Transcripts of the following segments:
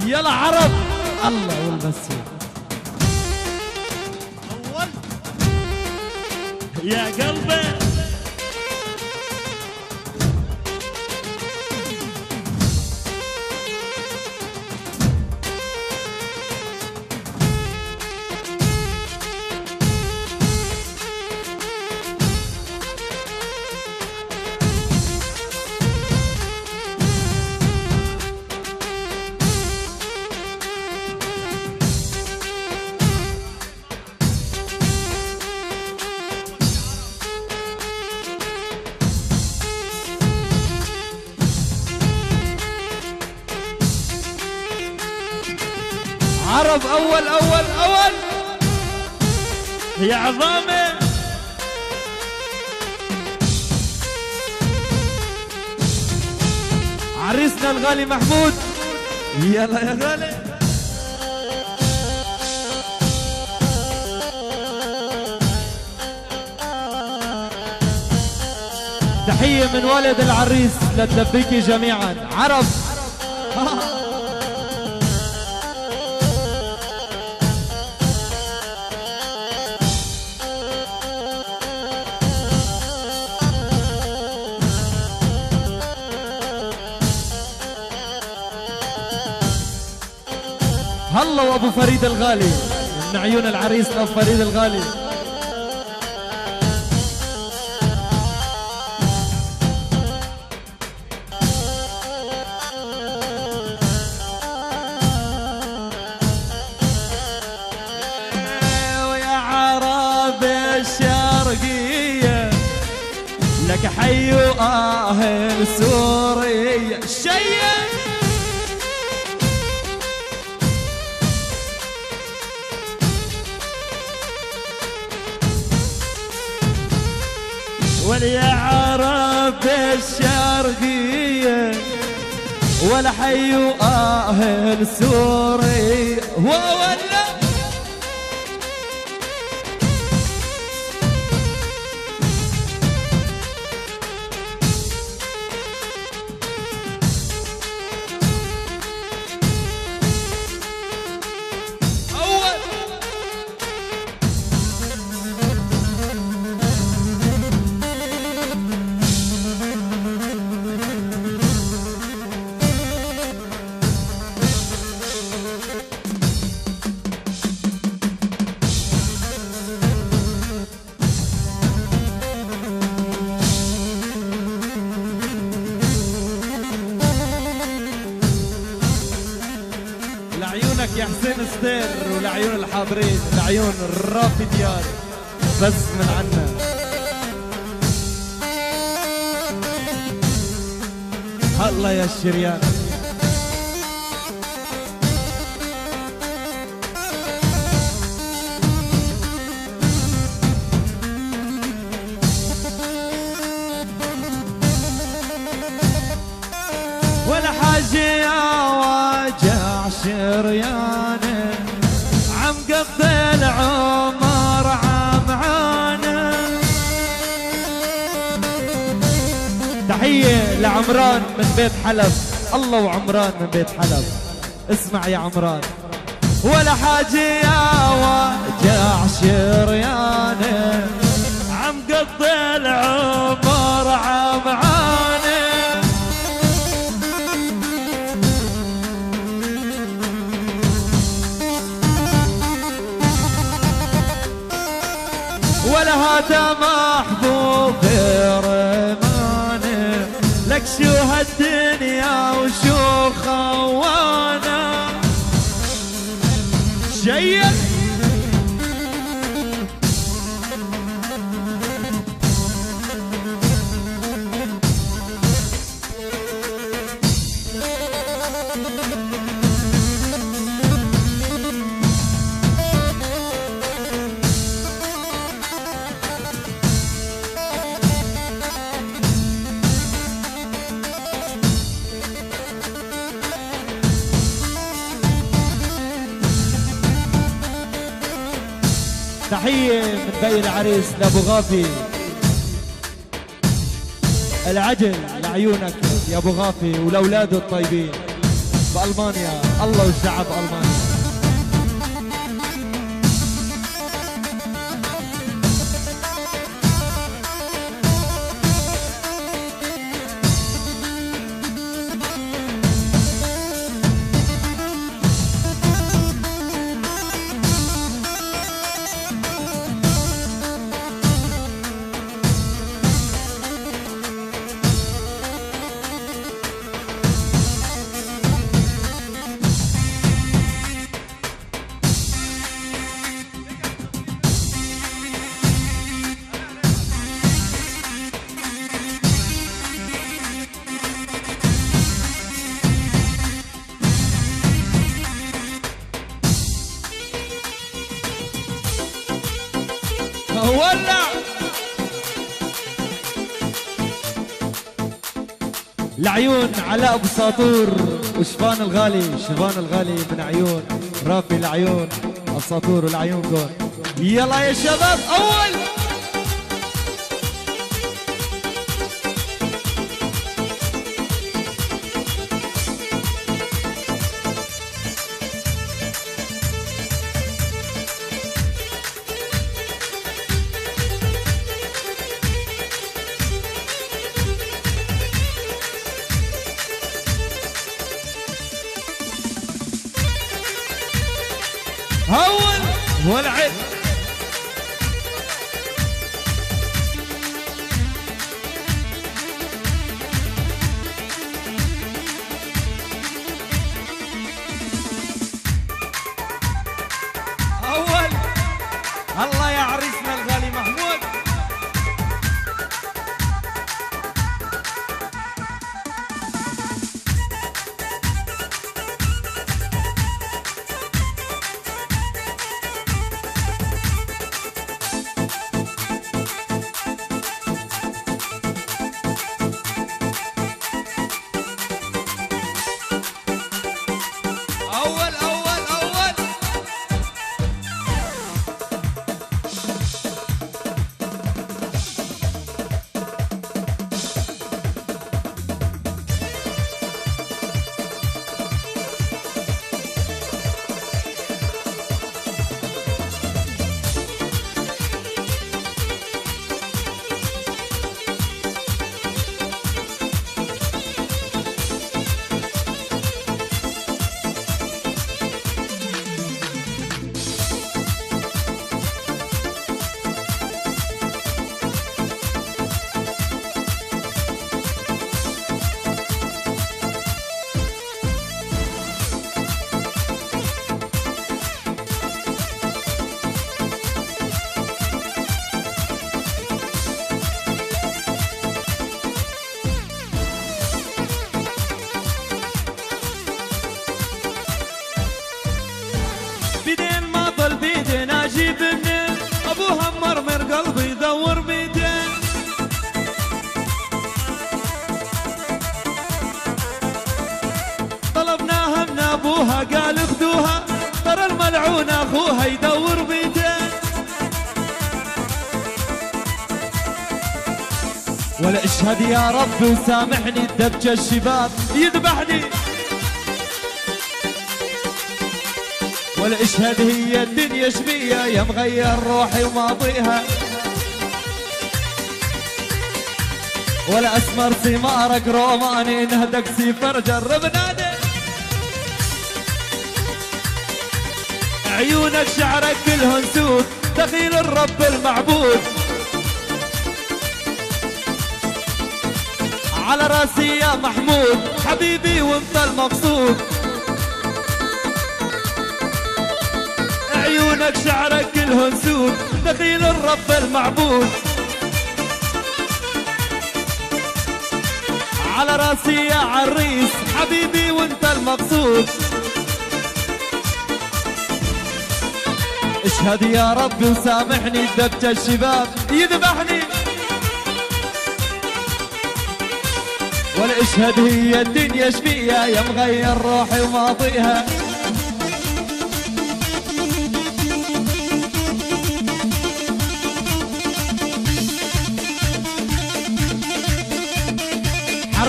يلا عرب الله والمسي أول يا قلبي عرب أول أول أول يا عظامي عريسنا الغالي محمود يلا يا غالي تحية من والد العريس لتلبيكي جميعا عرب هلا وابو فريد الغالي من عيون العريس ابو فريد الغالي ويا عرب الشرقية لك حي اهل سوريا شيء واليا عرب الشرقية ولا حي اهل سوريا ولا لعيونك يا حسين ستير ولعيون الحاضرين لعيون الرافي ديار بس من عنا هلا يا الشريان ولا حاجة يا واجع شريانه عم قضي العمر عمعانه تحية لعمران من بيت حلب الله وعمران من بيت حلب اسمع يا عمران ولا حاجة يا واجع شريانه عم قضي العمر عمعانه ولا هذا محبوب رمانه لك شو هالدنيا وشو خوانا شيء تحية من بي العريس لأبو غافي العجل لعيونك يا أبو غافي ولأولاده الطيبين بألمانيا، الله والشعب ألمانيا. ولع العيون علاء ابو ساطور وشفان الغالي، شفان الغالي من عيون رافي العيون الساطور والعيونكم. يلا يا شباب اول هول والعين اول. الله يا عريسنا الغالي محمود. اول اول اول بيدين ما ضل بيدين اجيب منين ابوها مرمر قلبي يدور بيدين طلبناها من ابوها قال اخذوها ترى الملعون اخوها يدور بيدين ولا اشهد يا رب وسامحني دبج الشباب يذبحني ولا اشهد هي الدنيا شبيه يا مغير روحي وماضيها ولا اسمر ثمارك روماني نهدك سيفر جرب نادي عيونك شعرك كلهن سود دخيل الرب المعبود على راسي يا محمود حبيبي وانت المقصود عيونك شعرك كلهن سود دخيل الرب المعبود على راسي يا عريس حبيبي وانت المقصود اشهد يا ربي وسامحني دبج الشباب يذبحني ولا اشهد هي الدنيا شبيه يا مغير روحي وماضيها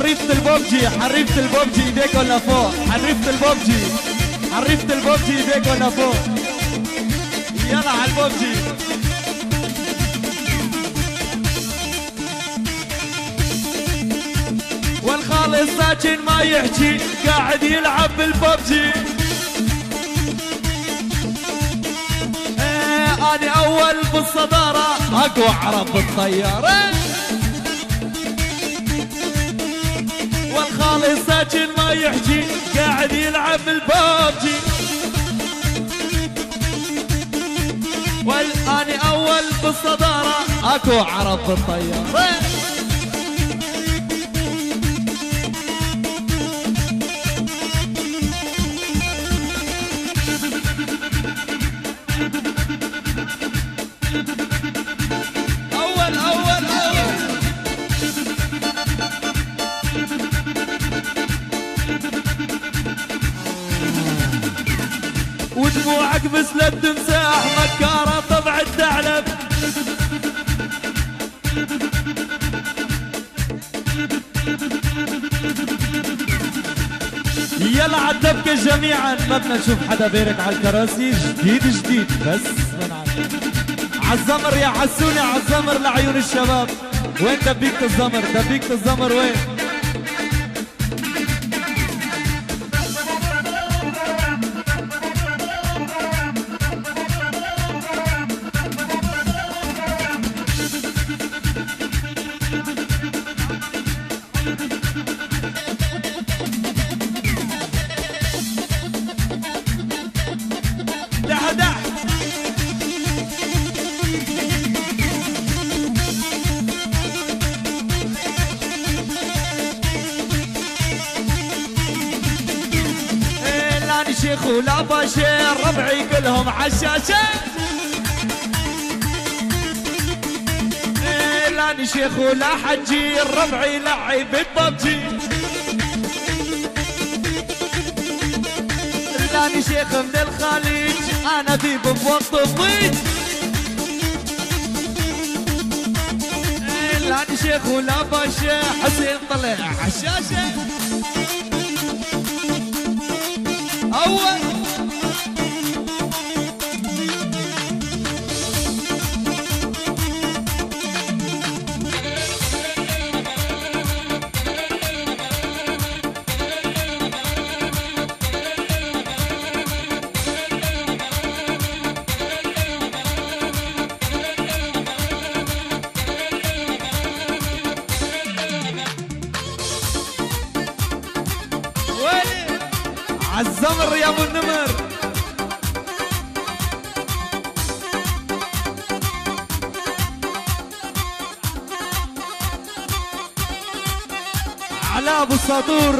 حريفة البوبجي، حريفة البوبجي ايديك ولا فوق؟ حريفة البوبجي، حريفة البوبجي ايديك ولا فوق؟ يلا على البوبجي. والخالص ساكن ما يحكي قاعد يلعب بالبوبجي. اني اول بالصدارة اقوى عرب بالطيارة. والخالص ساكن ما يحكي قاعد يلعب بالبوبجي. والاني اول بالصدارة اقوى عرب بالطيارة. ودموعك مثل التمساح مكارة طبع الثعلب. يلا عالدبكة جميعا، ما بدنا نشوف حدا بيرك على الكراسي. جديد جديد بس من عندك. عالزمر يا حسوني، عالزمر لعيون الشباب. وين دبيكة الزمر؟ دبيكة الزمر وين؟ شيخ ولا بشير ربعي كلهم عشاشة. لاني شيخ ولا حجي ربعي لعب بالببجي. لاني شيخ من الخليج انا ذيب بوسط الضيج. لاني شيخ ولا بشير حسين طلع عشاشة. أول عالزمر يا ابو النمر. على ابو الساطور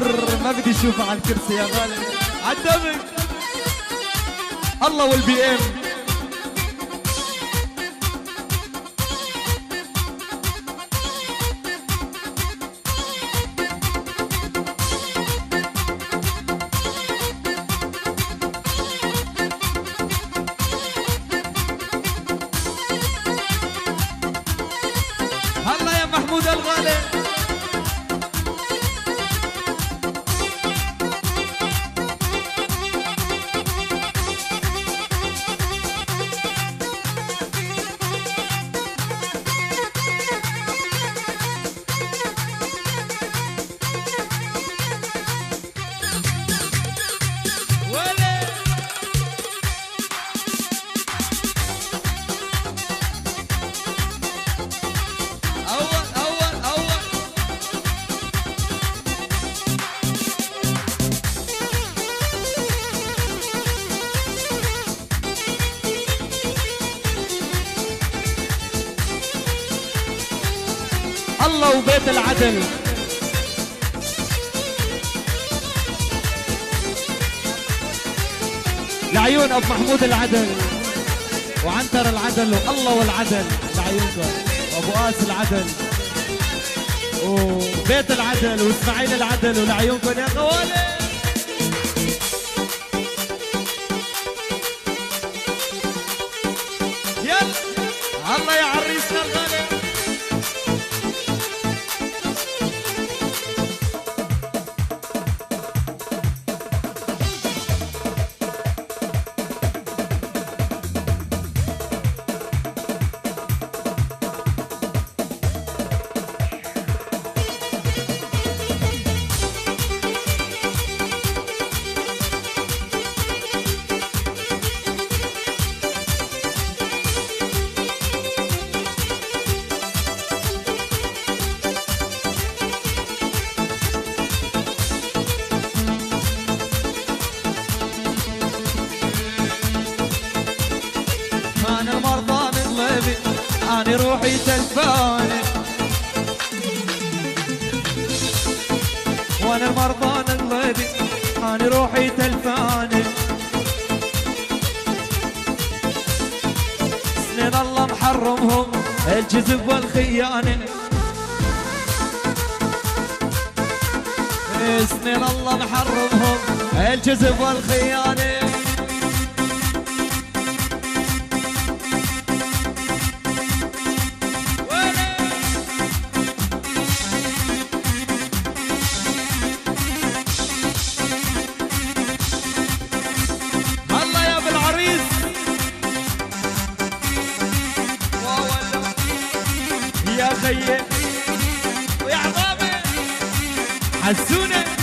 ما بدي اشوفه على الكرسي يا غالي. عالدبك الله والبي ام. هلا يا محمود الغالي. الله وبيت العدل. لعيون ابو محمود العدل وعنتر العدل والله والعدل لعيونكم، وابو قاس العدل وبيت العدل واسماعيل العدل ولعيونكم يا خوالي. يلا الله يا عريسنا الغالي. أنا روحي تلفاني وانا المرضى نقلبي أنا روحي تلفاني سنين الله محرمهم الجذب والخيانة سنين الله محرمهم الجذب والخيانة الله يا بالعريس يا خيي ويا عظامي حسونة